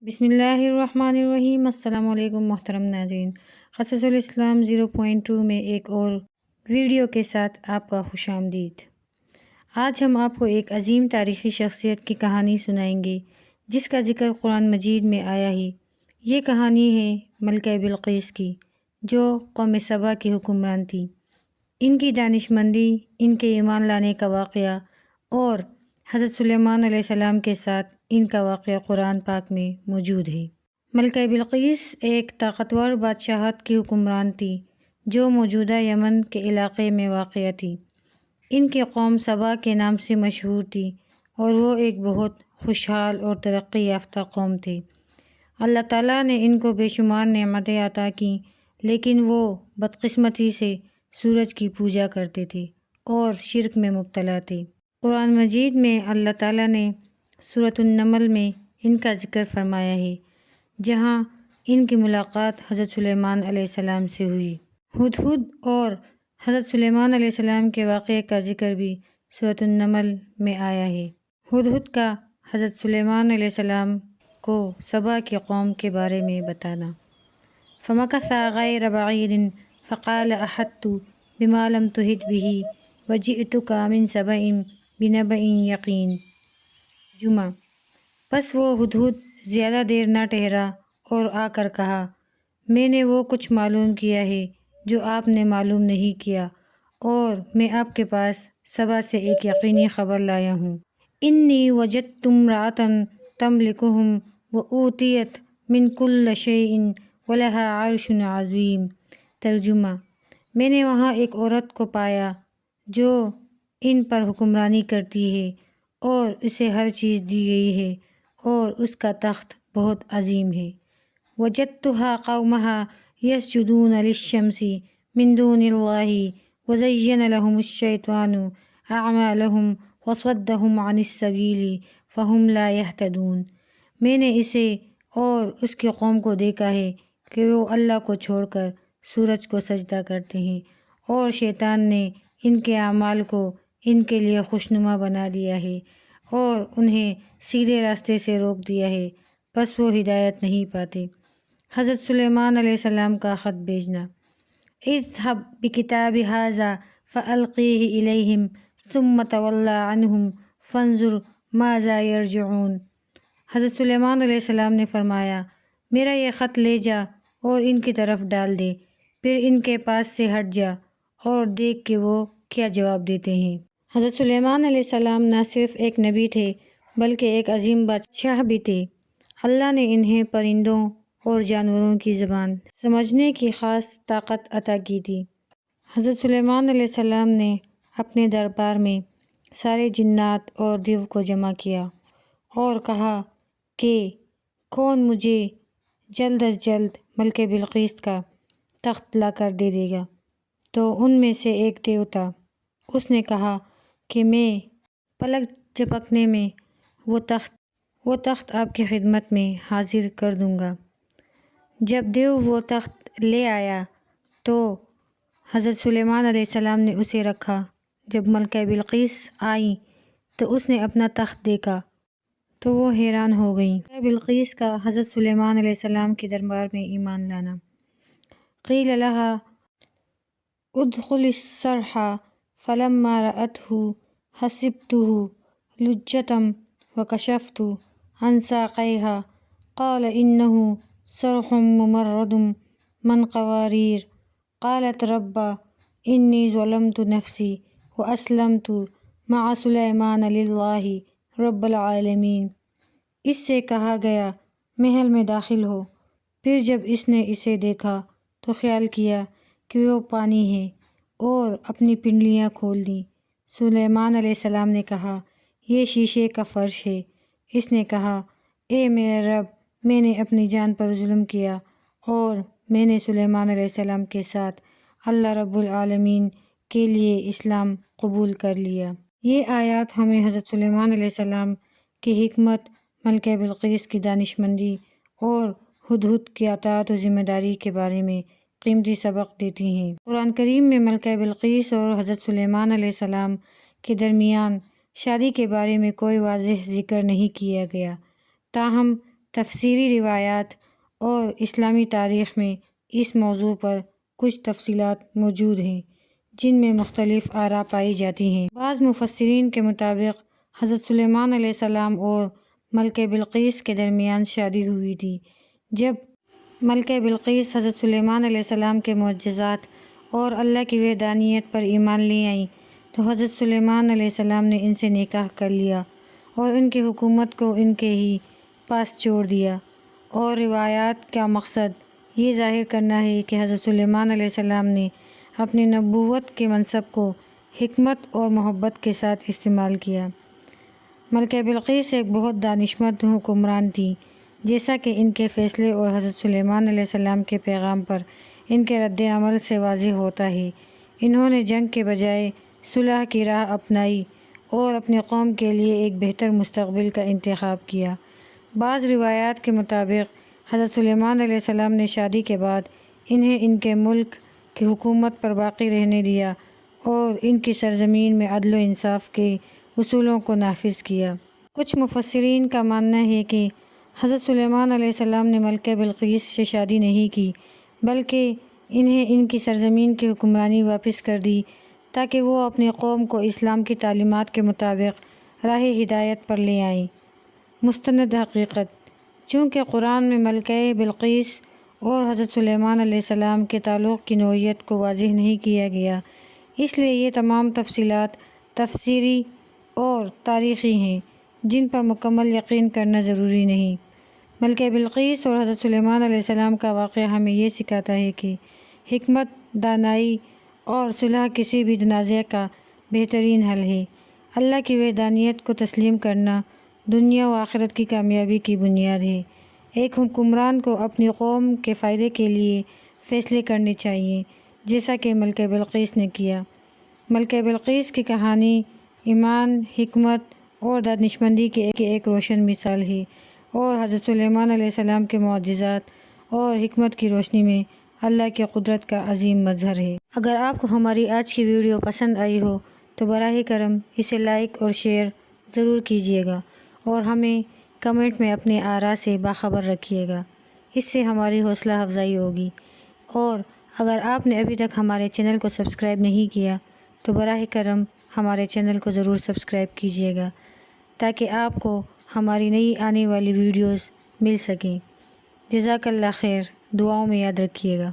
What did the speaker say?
بسم اللہ الرحمن الرحیم۔ السلام علیکم محترم ناظرین، قصص الاسلام 0.2 میں ایک اور ویڈیو کے ساتھ آپ کا خوش آمدید۔ آج ہم آپ کو ایک عظیم تاریخی شخصیت کی کہانی سنائیں گے جس کا ذکر قرآن مجید میں آیا ہے۔ یہ کہانی ہے ملکہ بلقیس کی، جو قوم سبا کی حکمران تھی۔ ان کی دانش مندی، ان کے ایمان لانے کا واقعہ اور حضرت سلیمان علیہ السلام کے ساتھ ان کا واقعہ قرآن پاک میں موجود ہے۔ ملکہ بلقیس ایک طاقتور بادشاہت کی حکمران تھی جو موجودہ یمن کے علاقے میں واقع تھی۔ ان کی قوم سبا کے نام سے مشہور تھی اور وہ ایک بہت خوشحال اور ترقی یافتہ قوم تھے۔ اللہ تعالیٰ نے ان کو بے شمار نعمتیں عطا کیں، لیکن وہ بدقسمتی سے سورج کی پوجا کرتے تھے اور شرک میں مبتلا تھے۔ قرآن مجید میں اللہ تعالیٰ نے سورۃ النمل میں ان کا ذکر فرمایا ہے، جہاں ان کی ملاقات حضرت سلیمان علیہ السلام سے ہوئی۔ ہدہد اور حضرت سلیمان علیہ السلام کے واقعے کا ذکر بھی سورۃ النمل میں آیا ہے۔ ہدہد کا حضرت سلیمان علیہ السلام کو سبا کی قوم کے بارے میں بتانا۔ فَمَكَثَ غَيْرَ بَعِيدٍ فَقَالَ أَحَطتُ بِمَا لَمْ تُحِطْ بِهِ وَجِئْتُكَ مِنْ سَبَإٍ بِنَبَإٍ یقین۔ جمعہ۔ پس وہ ہدہد زیادہ دیر نہ ٹھہرا اور آ کر کہا، میں نے وہ کچھ معلوم کیا ہے جو آپ نے معلوم نہیں کیا، اور میں آپ کے پاس سبا سے ایک یقینی خبر لایا ہوں۔ انی وجدت امرأة تملکہم وأوتیت من کل شیء ولہا عرش عظیم۔ ترجمہ۔ میں نے وہاں ایک عورت کو پایا جو ان پر حکمرانی کرتی ہے اور اسے ہر چیز دی گئی ہے اور اس کا تخت بہت عظیم ہے۔ وجدتها قومها يسجدون للشمس من دون اللہ وزین لهم الشیطان اعمالهم وصدهم عن السبیل فهم لا يهتدون۔ میں نے اسے اور اس کی قوم کو دیکھا ہے کہ وہ اللہ کو چھوڑ کر سورج کو سجدہ کرتے ہیں، اور شیطان نے ان کے اعمال کو ان کے لیے خوشنما بنا دیا ہے اور انہیں سیدھے راستے سے روک دیا ہے، پس وہ ہدایت نہیں پاتے۔ حضرت سلیمان علیہ السلام کا خط بھیجنا۔ اذهب بکتابی ھذا فألقیہ الیہم ثم تول عنہم فانظر ماذا یرجعون۔ حضرت سلیمان علیہ السلام نے فرمایا، میرا یہ خط لے جا اور ان کی طرف ڈال دے، پھر ان کے پاس سے ہٹ جا اور دیکھ کہ وہ کیا جواب دیتے ہیں۔ حضرت سلیمان علیہ السلام نہ صرف ایک نبی تھے بلکہ ایک عظیم بادشاہ بھی تھے۔ اللہ نے انہیں پرندوں اور جانوروں کی زبان سمجھنے کی خاص طاقت عطا کی تھی۔ حضرت سلیمان علیہ السلام نے اپنے دربار میں سارے جنات اور دیو کو جمع کیا اور کہا کہ کون مجھے جلد از جلد ملکہ بلقیس کا تخت لا کر دے دے گا؟ تو ان میں سے ایک دیو تھا، اس نے کہا کہ میں پلک جھپکنے میں وہ تخت آپ کی خدمت میں حاضر کر دوں گا۔ جب دیو وہ تخت لے آیا تو حضرت سلیمان علیہ السلام نے اسے رکھا۔ جب ملکہ بلقیس آئیں تو اس نے اپنا تخت دیکھا تو وہ حیران ہو گئیں۔ ملکہ بلقیس کا حضرت سلیمان علیہ السلام کے دربار میں ایمان لانا۔ قیل لها ادخلی الصرح فلما رأته حسبته لجة وكشفت عن ساقيها قال إنه صرح ممرد من قوارير قالت رب إني ظلمت نفسي وأسلمت مع سليمان لله رب العالمين۔ اس سے کہا گیا محل میں داخل ہو۔ پھر جب اس نے اسے دیکھا تو خیال کیا کہ وہ پانی ہے اور اپنی پنڈلیاں کھول دیں۔ سلیمان علیہ السلام نے کہا، یہ شیشے کا فرش ہے۔ اس نے کہا، اے میرے رب، میں نے اپنی جان پر ظلم کیا اور میں نے سلیمان علیہ السلام کے ساتھ اللہ رب العالمین کے لیے اسلام قبول کر لیا۔ یہ آیات ہمیں حضرت سلیمان علیہ السلام کی حکمت، ملکہ بلقیس کی دانش مندی اور ہدہد کی اطاعت و ذمہ داری کے بارے میں قیمتی سبق دیتی ہیں۔ قرآن کریم میں ملکہ بلقیس اور حضرت سلیمان علیہ السلام کے درمیان شادی کے بارے میں کوئی واضح ذکر نہیں کیا گیا، تاہم تفسیری روایات اور اسلامی تاریخ میں اس موضوع پر کچھ تفصیلات موجود ہیں جن میں مختلف آراء پائی جاتی ہیں۔ بعض مفسرین کے مطابق حضرت سلیمان علیہ السلام اور ملکہ بلقیس کے درمیان شادی ہوئی تھی۔ جب ملکہ بلقیس حضرت سلیمان علیہ السلام کے معجزات اور اللہ کی وحدانیت پر ایمان لے آئیں تو حضرت سلیمان علیہ السلام نے ان سے نکاح کر لیا اور ان کی حکومت کو ان کے ہی پاس چھوڑ دیا، اور روایات کا مقصد یہ ظاہر کرنا ہے کہ حضرت سلیمان علیہ السلام نے اپنی نبوت کے منصب کو حکمت اور محبت کے ساتھ استعمال کیا۔ ملکہ بلقیس ایک بہت دانشمند حکمران تھی، جیسا کہ ان کے فیصلے اور حضرت سلیمان علیہ السلام کے پیغام پر ان کے رد عمل سے واضح ہوتا ہے۔ انہوں نے جنگ کے بجائے صلح کی راہ اپنائی اور اپنی قوم کے لیے ایک بہتر مستقبل کا انتخاب کیا۔ بعض روایات کے مطابق حضرت سلیمان علیہ السلام نے شادی کے بعد انہیں ان کے ملک کی حکومت پر باقی رہنے دیا اور ان کی سرزمین میں عدل و انصاف کے اصولوں کو نافذ کیا۔ کچھ مفسرین کا ماننا ہے کہ حضرت سلیمان علیہ السلام نے ملکہ بلقیس سے شادی نہیں کی، بلکہ انہیں ان کی سرزمین کی حکمرانی واپس کر دی تاکہ وہ اپنی قوم کو اسلام کی تعلیمات کے مطابق راہ ہدایت پر لے آئیں۔ مستند حقیقت: چونکہ قرآن میں ملکہ بلقیس اور حضرت سلیمان علیہ السلام کے تعلق کی نوعیت کو واضح نہیں کیا گیا، اس لیے یہ تمام تفصیلات تفسیری اور تاریخی ہیں جن پر مکمل یقین کرنا ضروری نہیں۔ ملکہ بلقیس اور حضرت سلیمان علیہ السلام کا واقعہ ہمیں یہ سکھاتا ہے کہ حکمت، دانائی اور صلح کسی بھی تنازع کا بہترین حل ہے۔ اللہ کی وحدانیت کو تسلیم کرنا دنیا و آخرت کی کامیابی کی بنیاد ہے۔ ایک حکمران کو اپنی قوم کے فائدے کے لیے فیصلے کرنے چاہیے، جیسا کہ ملکہ بلقیس نے کیا۔ ملکہ بلقیس کی کہانی ایمان، حکمت اور دانشمندی کی ایک روشن مثال ہے، اور حضرت سلیمان علیہ السلام کے معجزات اور حکمت کی روشنی میں اللہ کی قدرت کا عظیم مظہر ہے۔ اگر آپ کو ہماری آج کی ویڈیو پسند آئی ہو تو براہ کرم اسے لائک اور شیئر ضرور کیجیے گا، اور ہمیں کمنٹ میں اپنے آراء سے باخبر رکھیے گا۔ اس سے ہماری حوصلہ افزائی ہوگی۔ اور اگر آپ نے ابھی تک ہمارے چینل کو سبسکرائب نہیں کیا تو براہ کرم ہمارے چینل کو ضرور سبسکرائب کیجیے گا تاکہ آپ کو ہماری نئی آنے والی ویڈیوز مل سکیں۔ جزاک اللہ خیر، دعاؤں میں یاد رکھیے گا۔